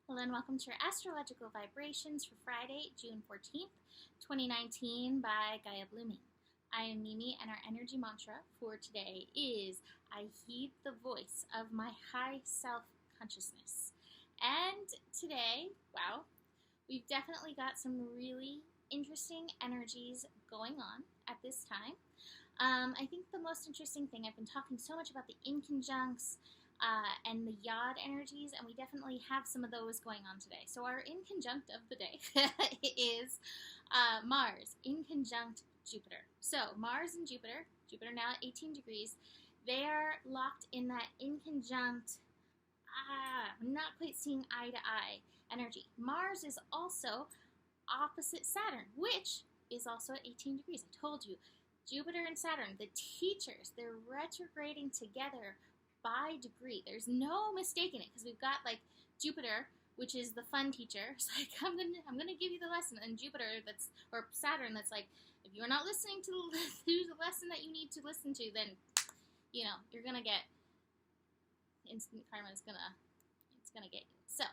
Hello and welcome to your astrological vibrations for Friday, June 14th, 2019 by Gaia Blooming. I am Mimi and our energy mantra for today is I heed the voice of my high self consciousness. And today, wow, we've definitely got some really interesting energies going on at this time. I think the most interesting thing, I've been talking so much about the inconjuncts and the yod energies, and we definitely have some of those going on today. So our inconjunct of the day is Mars in conjunct Jupiter. So Mars and Jupiter, Jupiter now at 18 degrees, they are locked in that inconjunct, not quite seeing eye to eye energy. Mars is also opposite Saturn, which is also at 18 degrees. I told you, Jupiter and Saturn, the teachers, they're retrograding together by degree. There's no mistaking it because we've got like Jupiter, which is the fun teacher. It's like I'm gonna give you the lesson, and Jupiter or Saturn that's like, if you're not listening to the lesson that you need to listen to, then you're gonna get instant karma. It's gonna get you. So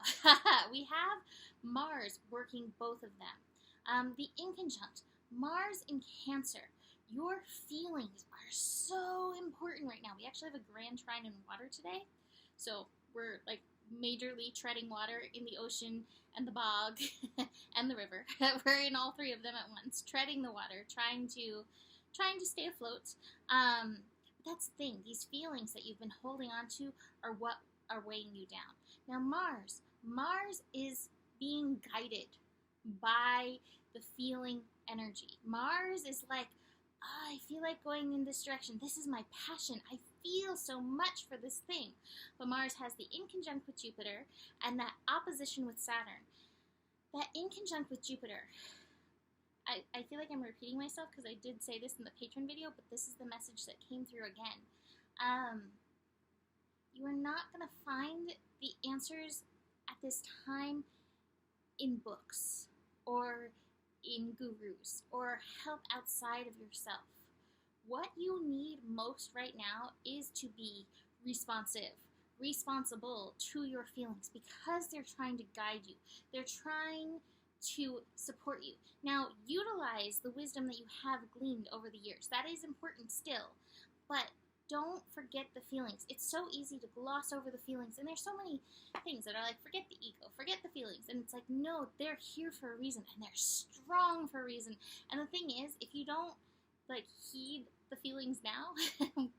we have Mars working both of them. The inconjunct Mars in Cancer. Your feelings are so important right now. We actually have a grand trine in water today. So we're like majorly treading water in the ocean and the bog and the river. We're in all three of them at once, treading the water, trying to stay afloat. But that's the thing. These feelings that you've been holding on to are what are weighing you down. Now Mars is being guided by the feeling energy. Mars is like, I feel like going in this direction. This is my passion. I feel so much for this thing. But Mars has the inconjunct with Jupiter and that opposition with Saturn. That inconjunct with Jupiter, I feel like I'm repeating myself because I did say this in the patron video, but this is the message that came through again. You are not going to find the answers at this time in books or in gurus or help outside of yourself. What you need most right now is to be responsible to your feelings because they're trying to guide you. They're trying to support you. Now, utilize the wisdom that you have gleaned over the years. That is important still, but don't forget the feelings. It's so easy to gloss over the feelings, and there's so many things that are like, forget the ego, forget the feelings, and it's like, no, they're here for a reason, and they're strong for a reason. And the thing is, if you don't like heed the feelings now,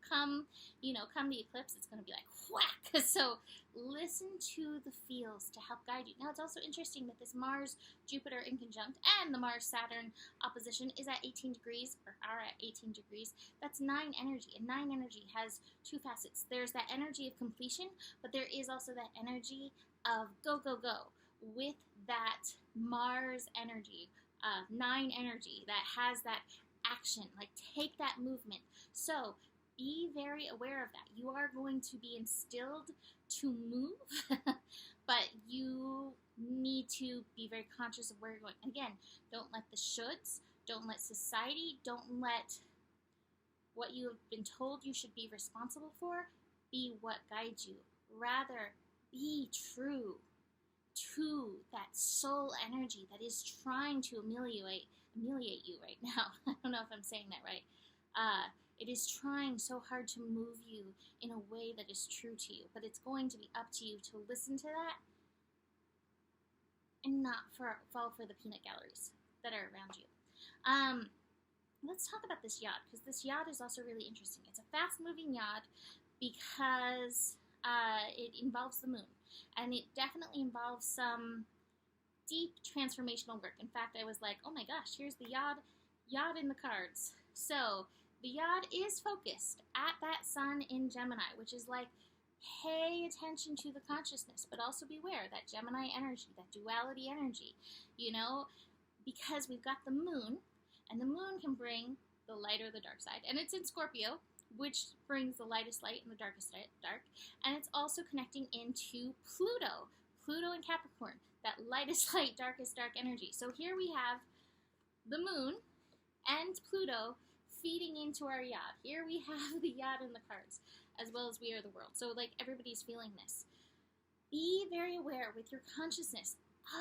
come the eclipse, it's going to be like whack. So listen to the feels to help guide you. Now, it's also interesting that this Mars Jupiter in conjunct and the Mars Saturn opposition is at 18 degrees, or are at 18 degrees. That's 9 energy, and 9 energy has two facets. There's that energy of completion, but there is also that energy of go with that Mars energy, 9 energy that has that action, like take that movement. So be very aware of that. You are going to be instilled to move, but you need to be very conscious of where you're going. Again, don't let the shoulds, don't let society, don't let what you have been told you should be responsible for be what guides you. Rather, be true to that soul energy that is trying to ameliorate you right now. I don't know if I'm saying that right. It is trying so hard to move you in a way that is true to you, but it's going to be up to you to listen to that and not fall for the peanut galleries that are around you. Let's talk about this yod, because this yod is also really interesting. It's a fast-moving yod because it involves the moon, and it definitely involves some deep transformational work. In fact, I was like, oh my gosh, here's the yod in the cards. So the yod is focused at that sun in Gemini, which is like, pay attention to the consciousness, but also beware that Gemini energy, that duality energy, because we've got the moon, and the moon can bring the light or the dark side, and it's in Scorpio, which brings the lightest light and the darkest dark, and it's also connecting into Pluto in Capricorn, that lightest light, darkest dark energy. So here we have the moon and Pluto feeding into our yod. Here we have the yod in the cards, as well as we are the world. So like everybody's feeling this. Be very aware with your consciousness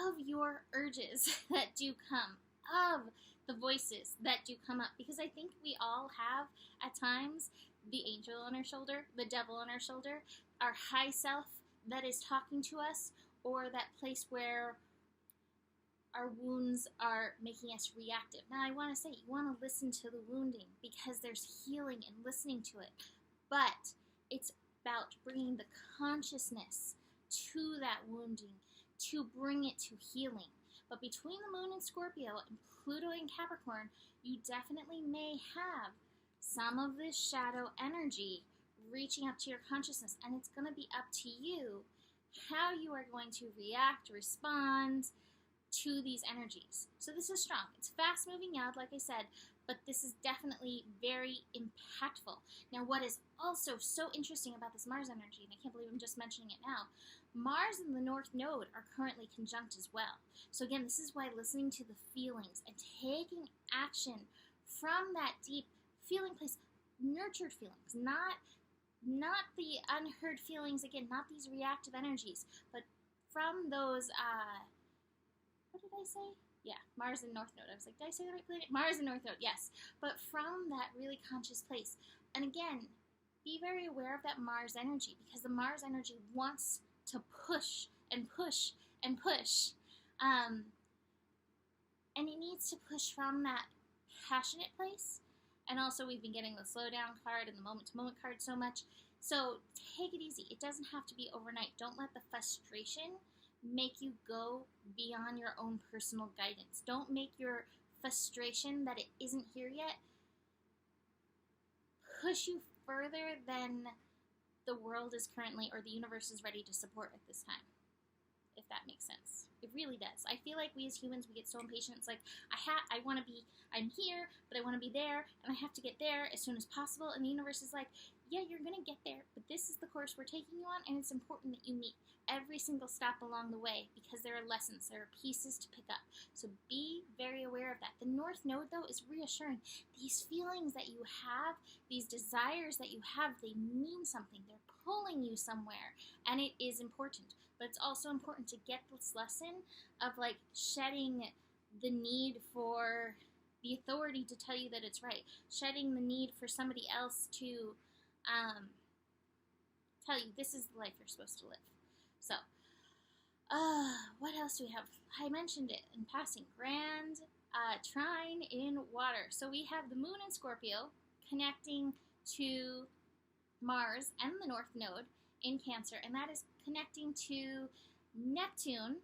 of your urges that do come, of the voices that do come up, because I think we all have at times the angel on our shoulder, the devil on our shoulder, our high self that is talking to us, or that place where our wounds are making us reactive. Now, I want to say you want to listen to the wounding because there's healing in listening to it, but it's about bringing the consciousness to that wounding to bring it to healing. But between the moon in Scorpio and Pluto in Capricorn, you definitely may have some of this shadow energy reaching up to your consciousness, and it's going to be up to you how you are going to react, respond to these energies. So this is strong. It's fast moving out, like I said, but this is definitely very impactful. Now, what is also so interesting about this Mars energy, and I can't believe I'm just mentioning it now, Mars and the North Node are currently conjunct as well. So again, this is why listening to the feelings and taking action from that deep feeling place, nurtured feelings, not the unheard feelings, again, not these reactive energies, but from those, what did I say? Yeah, Mars and North Node. I was like, did I say the right planet? Mars and North Node, yes. But from that really conscious place. And again, be very aware of that Mars energy, because the Mars energy wants to push and push and push. And it needs to push from that passionate place. And also, we've been getting the slowdown card and the moment-to-moment card so much. So take it easy. It doesn't have to be overnight. Don't let the frustration make you go beyond your own personal guidance. Don't make your frustration that it isn't here yet push you further than the world is currently, or the universe is ready to support at this time, if that makes sense. It really does. I feel like we as humans, we get so impatient. It's like, I'm here, but I want to be there, and I have to get there as soon as possible. And the universe is like, yeah, you're going to get there, but this is the course we're taking you on, and it's important that you meet every single stop along the way, because there are lessons, there are pieces to pick up. So be very aware of that. The North Node, though, is reassuring. These feelings that you have, these desires that you have, they mean something. They're pulling you somewhere, and it is important. But it's also important to get this lesson of, like, shedding the need for the authority to tell you that it's right, shedding the need for somebody else to tell you this is the life you're supposed to live. So, what else do we have? I mentioned it in passing. Grand trine in water. So we have the moon in Scorpio connecting to Mars and the North Node in Cancer, and that is connecting to Neptune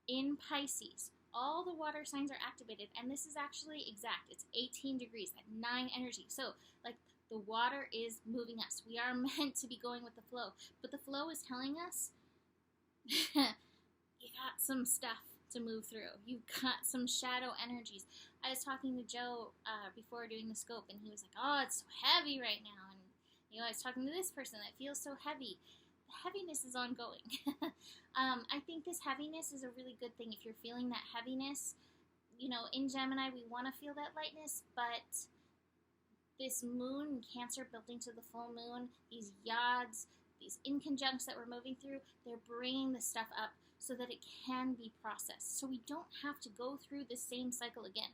in Pisces. All the water signs are activated, and this is actually exact. It's 18 degrees at 9 energy. So, like, the water is moving us. We are meant to be going with the flow, but the flow is telling us you got some stuff to move through. You've got some shadow energies. I was talking to Joe before doing the scope, and he was like, oh, it's so heavy right now. And, you know, I was talking to this person that feels so heavy. The heaviness is ongoing. I think this heaviness is a really good thing. If you're feeling that heaviness, you know, in Gemini, we want to feel that lightness, but this moon in Cancer building to the full moon, these yods, these inconjuncts that we're moving through, they're bringing the stuff up so that it can be processed. So we don't have to go through the same cycle again.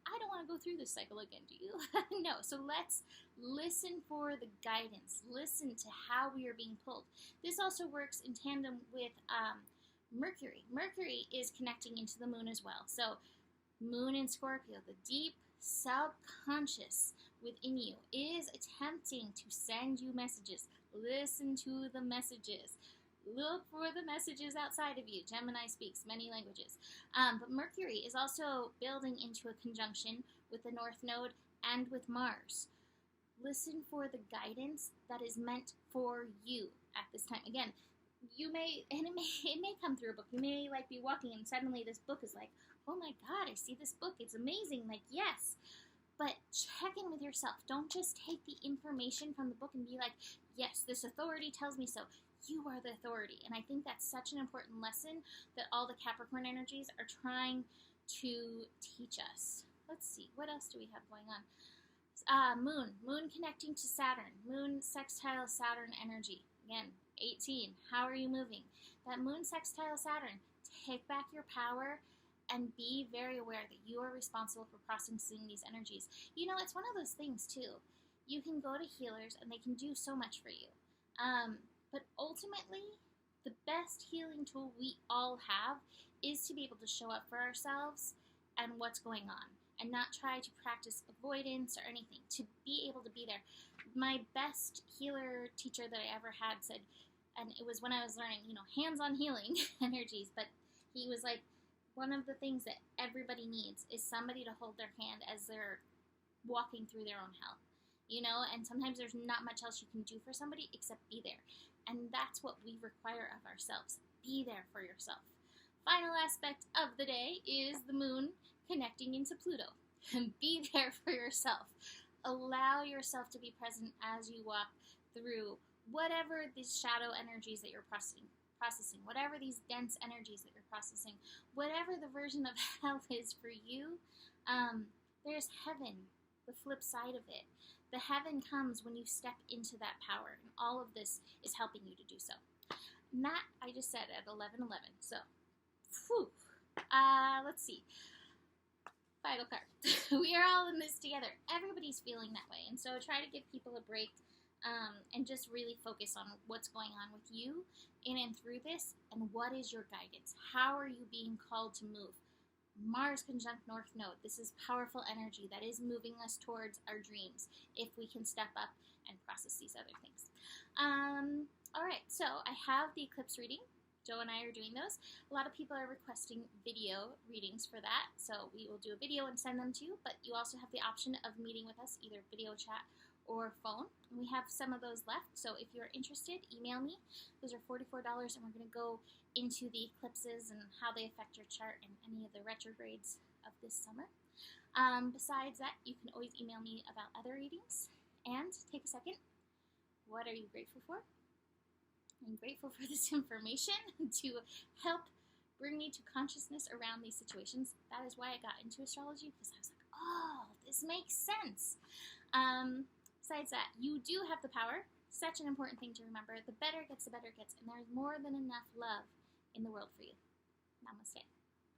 I don't want to go through this cycle again, do you? No, so let's listen for the guidance. Listen to how we are being pulled. This also works in tandem with Mercury. Mercury is connecting into the moon as well. So moon in Scorpio, the deep subconscious within you is attempting to send you messages. Listen to the messages. Look for the messages outside of you. Gemini speaks many languages. But Mercury is also building into a conjunction with the North Node and with Mars. Listen for the guidance that is meant for you at this time. Again, you may, and it may come through a book. You may, like, be walking and suddenly this book is like, oh my God, I see this book. It's amazing. Like, yes. But check in with yourself. Don't just take the information from the book and be like, yes, this authority tells me so. You are the authority. And I think that's such an important lesson that all the Capricorn energies are trying to teach us. Let's see, what else do we have going on? Moon connecting to Saturn. Moon sextile Saturn energy. Again, 18. How are you moving? That moon sextile Saturn. Take back your power and be very aware that you are responsible for processing these energies. You know, it's one of those things, too. You can go to healers and they can do so much for you. But ultimately, the best healing tool we all have is to be able to show up for ourselves and what's going on, and not try to practice avoidance or anything, to be able to be there. My best healer teacher that I ever had said, and it was when I was learning, hands-on healing energies, but he was like, one of the things that everybody needs is somebody to hold their hand as they're walking through their own hell, and sometimes there's not much else you can do for somebody except be there. And that's what we require of ourselves. Be there for yourself. Final aspect of the day is the moon connecting into Pluto. Be there for yourself. Allow yourself to be present as you walk through whatever these shadow energies that you're processing, whatever these dense energies that you're processing, whatever the version of hell is for you. There's heaven, the flip side of it. The heaven comes when you step into that power, and all of this is helping you to do so. And that I just said at 11:11. So, let's see. Final card. We are all in this together. Everybody's feeling that way, and so try to give people a break, and just really focus on what's going on with you in and through this, and what is your guidance. How are you being called to move? Mars conjunct North Node. This is powerful energy that is moving us towards our dreams if we can step up and process these other things. All right, so I have the eclipse reading. Joe and I are doing those. A lot of people are requesting video readings for that, so we will do a video and send them to you, but you also have the option of meeting with us, either video chat or phone. And we have some of those left, so if you're interested, email me. Those are $44, and we're going to go into the eclipses and how they affect your chart and any of the retrogrades of this summer. Besides that, you can always email me about other readings. And take a second. What are you grateful for? I'm grateful for this information to help bring me to consciousness around these situations. That is why I got into astrology, because I was like, oh, this makes sense. Besides that, you do have the power. Such an important thing to remember. The better it gets, the better it gets. And there's more than enough love in the world for you. Namaste.